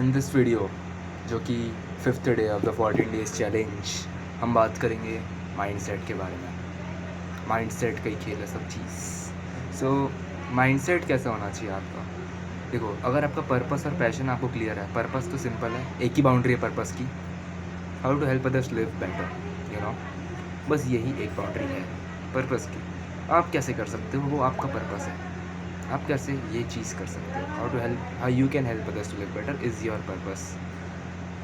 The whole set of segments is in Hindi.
इन दिस वीडियो, जो कि 5th day of the 14 days challenge, हम बात करेंगे माइंडसेट के बारे में। माइंडसेट का ही खेल है सब चीज़। सो माइंडसेट कैसा होना चाहिए आपका? देखो, अगर आपका पर्पस और पैशन आपको क्लियर है, पर्पस तो सिंपल है, एक ही बाउंड्री है पर्पस की, how to help others live better, बस यही एक बाउंड्री है पर्पस की। आप कैसे कर सकते हो, वो आपका पर्पस है। आप कैसे ये चीज़ कर सकते हो, how you can help others to live better is your purpose.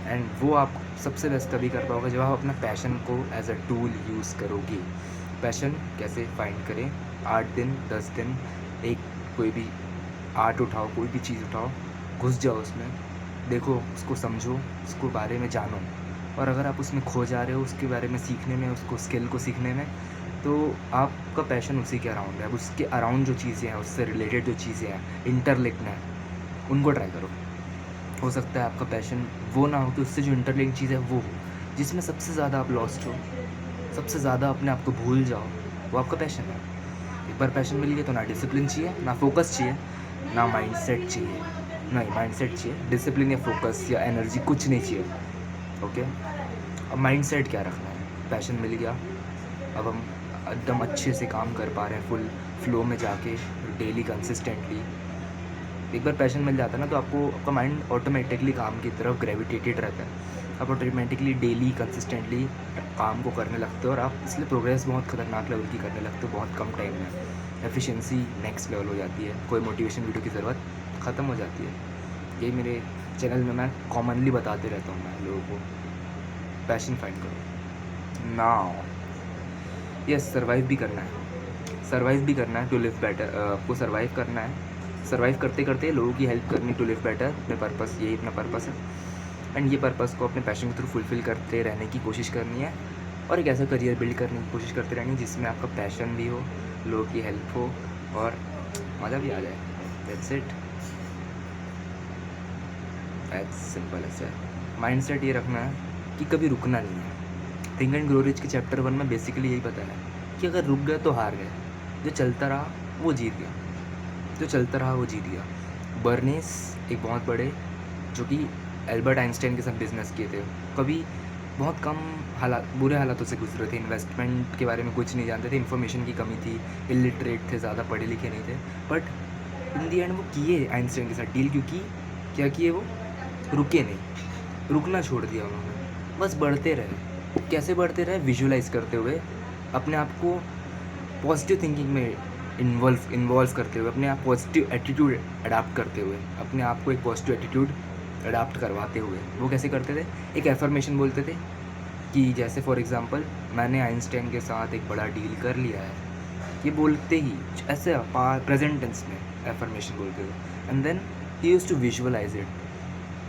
And वो आप सबसे बेस्ट तभी कर पाओगे जब आप अपना पैशन को एज अ टूल यूज़ करोगे। पैशन कैसे फाइंड करें? 8 दिन 10 दिन एक कोई भी आर्ट उठाओ, कोई भी चीज़ उठाओ, घुस जाओ उसमें, देखो उसको, समझो उसको, बारे में जानो। और अगर आप उसमें खो जा रहे हो, उसके बारे में सीखने में, उसको स्किल को सीखने में, तो आपका पैशन उसी के अराउंड है। अब उसके अराउंड जो चीज़ें हैं, उससे रिलेटेड जो चीज़ें हैं, इंटरलिंक्ड हैं, उनको ट्राई करो। हो सकता है आपका पैशन वो ना हो कि उससे जो इंटरलिंक चीज़ है वो हो, जिसमें सबसे ज़्यादा आप लॉस्ट हो, सबसे ज़्यादा अपने आप को भूल जाओ, वो आपका पैशन है। एक बार पैशन मिल गया तो ना डिसिप्लिन चाहिए, ना फोकस चाहिए, ना माइंडसेट चाहिए। नहीं, माइंडसेट चाहिए, डिसिप्लिन या फोकस या एनर्जी कुछ नहीं चाहिए। ओके, अब माइंडसेट क्या रखना है? पैशन मिल गया, अब हम एकदम अच्छे से काम कर पा रहे हैं, फुल फ्लो में जाके, डेली कंसिस्टेंटली। एक बार पैशन मिल जाता है ना, तो आपका माइंड ऑटोमेटिकली काम की तरफ ग्रेविटेटेड रहता है। आप ऑटोमेटिकली डेली कंसिस्टेंटली काम को करने लगते हो, और आप इसलिए प्रोग्रेस बहुत ख़तरनाक लेवल की करने लगते हो बहुत कम टाइम में। एफिशिएंसी नेक्स्ट लेवल हो जाती है, कोई मोटिवेशन वीडियो की ज़रूरत ख़त्म हो जाती है। यही मेरे चैनल में मैं कॉमनली बताते रहता हूँ मैं लोगों को, पैशन फाइंड करो नाउ। यस, सर्वाइव भी करना है, सर्वाइव भी करना है टू लिव बेटर। आपको सर्वाइव करना है, सर्वाइव करते करते लोगों की हेल्प करनी टू लिव बेटर, अपने पर्पस, यही अपना पर्पस है। एंड ये पर्पस को अपने पैशन के थ्रू फुलफ़िल करते रहने की कोशिश करनी है, और एक ऐसा करियर बिल्ड करने की कोशिश करते रहनी है जिसमें आपका पैशन भी हो, लोगों की हेल्प हो, और मज़ा भी आ जाए। That's it, as simple as that. Mindset ये रखना है कि कभी रुकना नहीं है। थिंक एंड ग्रो रिच के चैप्टर 1 में बेसिकली यही बताया है कि अगर रुक गए तो हार गए, जो चलता रहा वो जीत गया, जो चलता रहा वो जीत गया। बर्नीस एक बहुत बड़े, जो कि एल्बर्ट आइंस्टाइन के साथ बिजनेस किए थे, कभी बहुत कम हालात, बुरे हालातों से गुजरे थे, इन्वेस्टमेंट के बारे में कुछ नहीं जानते थे, इन्फॉर्मेशन की कमी थी, इलिटरेट थे, ज़्यादा पढ़े लिखे नहीं थे, बट इन दी एंड वो किए आइंस्टाइन के साथ डील, क्योंकि क्या किए वो? रुके नहीं, रुकना छोड़ दिया उन्होंने, बस बढ़ते रहे। कैसे बढ़ते रहे? विजुअलाइज करते हुए, अपने आप को पॉजिटिव थिंकिंग में इन्वॉल्व करते हुए, अपने आप पॉजिटिव एटीट्यूड अडाप्ट करते हुए, अपने आप को एक पॉजिटिव एटीट्यूड अडाप्ट करवाते हुए। वो कैसे करते थे? एक एफर्मेशन बोलते थे कि जैसे फॉर एग्जांपल, मैंने आइंस्टाइन के साथ एक बड़ा डील कर लिया है, ये बोलते ही ऐसे प्रेजेंट टेंस में एफर्मेशन बोलते थे, and then he used to visualise it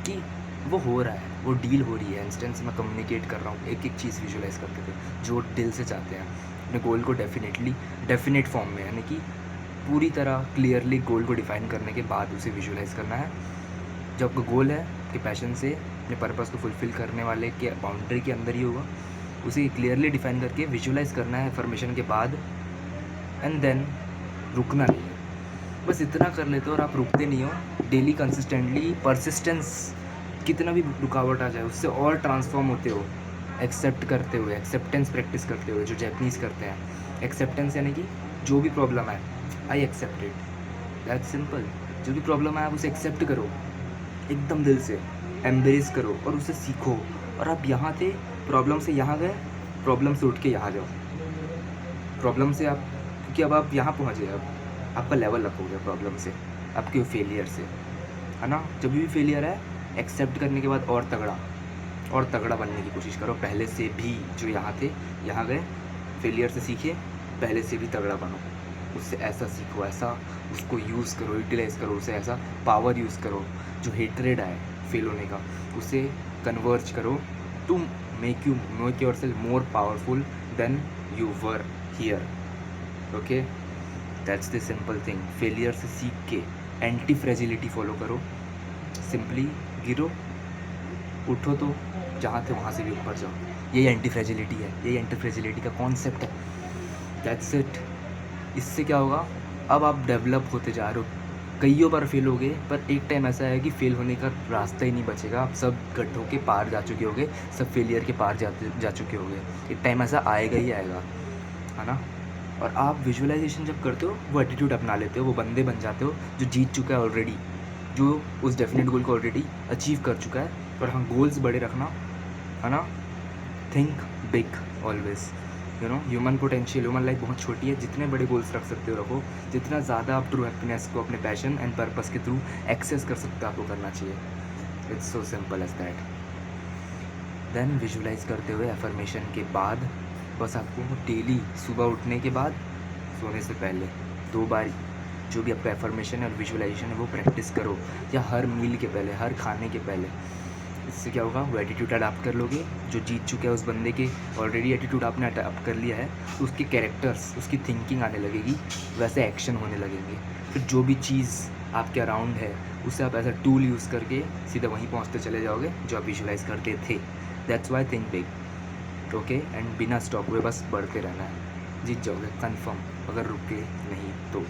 कि वो हो रहा है, वो डील हो रही है, इंस्टेंस मैं कम्युनिकेट कर रहा हूँ, एक एक चीज़ विजुअलाइज करते थे जो दिल से चाहते हैं, अपने गोल को डेफिनेट फॉर्म में, यानी कि पूरी तरह क्लियरली गोल को डिफाइन करने के बाद उसे विजुअलाइज करना है। जब आपका गोल है कि पैशन से अपने पर्पस को फुलफ़िल करने वाले के बाउंड्री के अंदर ही होगा, उसे क्लियरली डिफाइन करके विजुअलाइज करना है इन्फॉर्मेशन के बाद, एंड देन रुकना नहीं है। बस इतना कर लेते हो और आप रुकते नहीं हो, डेली कंसिस्टेंटली परसिस्टेंस, कितना भी रुकावट आ जाए उससे और ट्रांसफॉर्म होते हो, एक्सेप्ट करते हुए, एक्सेप्टेंस प्रैक्टिस करते हुए, जो जैपनीज़ करते हैं। एक्सेप्टेंस यानी कि जो भी प्रॉब्लम है, I accept it, that's simple. जो भी प्रॉब्लम है आप उसे एक्सेप्ट करो, एकदम दिल से एम्ब्रेस करो और उसे सीखो। और आप यहाँ थे, प्रॉब्लम से यहाँ गए, प्रॉब्लम से उठ के यहाँ जाओ। प्रॉब्लम से आप, क्योंकि अब आप यहाँ पहुँचे, अब आपका लेवल अप हो गया प्रॉब्लम से, आपके फेलियर से, है ना। जब भी फेलियर है, एक्सेप्ट करने के बाद और तगड़ा बनने की कोशिश करो पहले से भी। जो यहाँ थे, यहाँ गए, फेलियर से सीखे, पहले से भी तगड़ा बनो, उससे ऐसा सीखो, ऐसा उसको यूज़ करो, यूटिलाइज़ करो, उसे ऐसा पावर यूज़ करो, जो हेट्रेड आए फेल होने का, उसे कन्वर्ज करो to make your self more powerful than you were here. Okay, that's the simple thing. Failure से सीख के एंटी फ्रेजिलिटी फॉलो करो, सिंपली गिरो, उठो, तो जहाँ थे वहाँ से भी ऊपर जाओ। यही एंटी फ्रेजिलिटी है, यही एंटी फ्रेजिलिटी का कॉन्सेप्ट है। That's it. इससे क्या होगा? अब आप डेवलप होते जा रहे हो कईयों बार फेल हो गए, पर एक टाइम ऐसा है कि फेल होने का रास्ता ही नहीं बचेगा। आप सब गड्ढों के पार जा चुके होगे, सब फेलियर के पार जा चुके होगे। एक टाइम ऐसा आएगा ही आएगा, है ना। और आप विजुअलाइजेशन जब करते हो, वो एटीट्यूड अपना लेते हो, वो बंदे बन जाते हो जो जीत चुका है ऑलरेडी, जो उस डेफिनेट गोल को ऑलरेडी अचीव कर चुका है। और हाँ, गोल्स बड़े रखना, है ना। Think big always, you know. Human potential, human life बहुत छोटी है। जितने बड़े गोल्स रख सकते हो रखो, जितना ज़्यादा आप ट्रू हैप्पीनेस को अपने पैशन एंड पर्पस के थ्रू एक्सेस कर सकते हो, आपको करना चाहिए। It's so simple as that. Then visualise करते हुए एफर्मेशन के बाद, बस आपको डेली सुबह उठने के बाद, सोने से पहले 2 बार जो भी आपका एफर्मेशन और विजुअलाइजेशन है वो प्रैक्टिस करो, या हर मील के पहले, हर खाने के पहले। इससे क्या होगा, वो एटीट्यूड अडाप्ट कर लोगे। जो जीत चुके हैं उस बंदे के ऑलरेडी एटीट्यूड आपने अडाप्ट कर लिया है, तो उसके कैरेक्टर्स, उसकी थिंकिंग आने लगेगी, वैसे एक्शन होने लगेंगे। फिर जो भी चीज़ आपके अराउंड है उसे आप एज अ टूल यूज़ करके सीधा वहीं पहुँचते चले जाओगे जो आप विजुलाइज करते थे। That's why think big, okay. And बिना स्टॉप हुए बस बढ़ते रहना है, जीत जाओगे कन्फर्म, अगर रुके नहीं तो।